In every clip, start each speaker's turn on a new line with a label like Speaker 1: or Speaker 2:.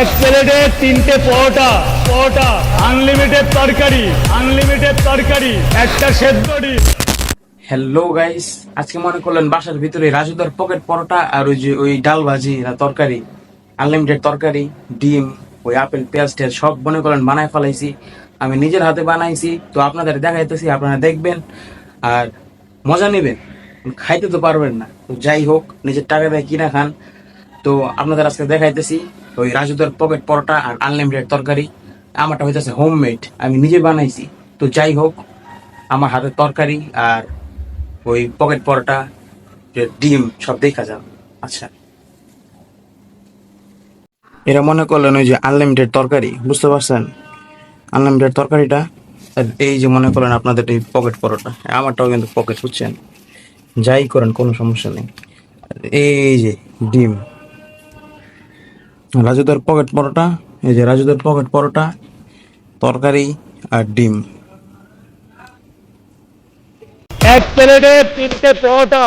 Speaker 1: এক প্লেটে 3টে পরোটা আনলিমিটেড তরকারি একটা সেদ্ধ ডিম।
Speaker 2: হ্যালো গাইস, আজকে মনে করলেন বাসার ভিতরে রাজুদার পকেট পরোটা আর ওই যে ওই ডাল ভাজি না তরকারি, আনলিমিটেড তরকারি, ডিম, ওই আপেল পেঁয়াজ টেয়াজ সব মনে করলেন বানায় ফেলাইছি। আমি নিজের হাতে বানাইছি, তো আপনাদের দেখাইতেছি, আপনারা দেখবেন আর মজা নেবেন। খাইতে তো পারবেন না, তো যাই হোক নিজের টাকা দিয়ে কিনা খান। তো আপনাদের আজকে দেখাইতেছি ওই রাজুদার পকেট পরোটা আর আনলিমিটেড তরকারি। আমারটা হইতেছে হোমমেড, আমি নিজে বানাইছি। তো যাই হোক, আমার হাতের তরকারি আর ওই পকেট পরোটা, যে ডিম সব দেখা যাবে। আচ্ছা, এরা মনে করলেন ওই যে আনলিমিটেড তরকারি, বুঝতে পারছেন? আনলিমিটেড তরকারিটা আর এই যে মনে করেন আপনাদের এই পকেট পরোটা, আমারটাও কিন্তু পকেট, বুঝছেন? যাই করেন কোনো সমস্যা নেই। আর এই যে ডিম, রাজুদার পকেট পরোটা, এই যে রাজুদার পকেট পরোটা, তরকারি আর ডিম।
Speaker 1: এক প্লেটে 3টে পরোটা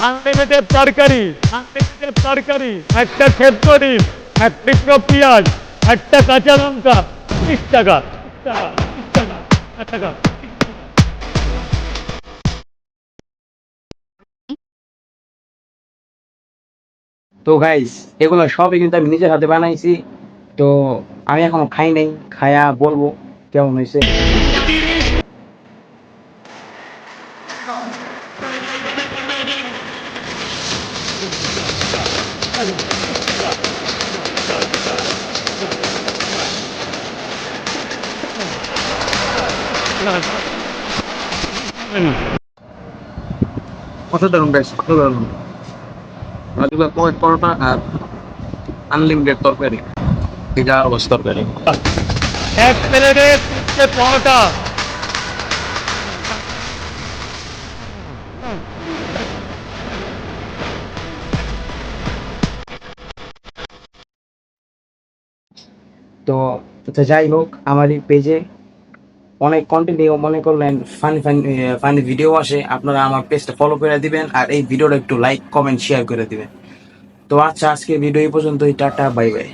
Speaker 1: আনলিমিটেড তরকারি একটা সেদ্ধ ডিম, এক টুকরো পেঁয়াজ, একটা কাঁচা লঙ্কা, 30 টাকা। 30 টাকা।
Speaker 2: তো গাইস, এগুলো সবই কিন্তু আমি নিজের হাতে বানাইছি। তো আমি এখনো খাই নাই, খায়া বলবো কেমন হয়েছে। অসাধারণ গাইস, অসাধারণ। রাজুদা পকেট পরোটা আর আনলিমিটেড তরকারি, এটা অবশ্য তরকারি।
Speaker 1: এক প্লেটে 3টে পরোটা।
Speaker 2: তো আচ্ছা, যাই হোক, আমার এই পেজে অনেক কন্টেন্ট মনে করলেন ফানি ফানি ফানি ভিডিও আসে, আপনারা আমার পেজটা ফলো করে দিবেন আর এই ভিডিওটা একটু লাইক কমেন্ট শেয়ার করে দিবেন। তো আচ্ছা, আজকে ভিডিও এই পর্যন্তই, টাটা বাই বাই।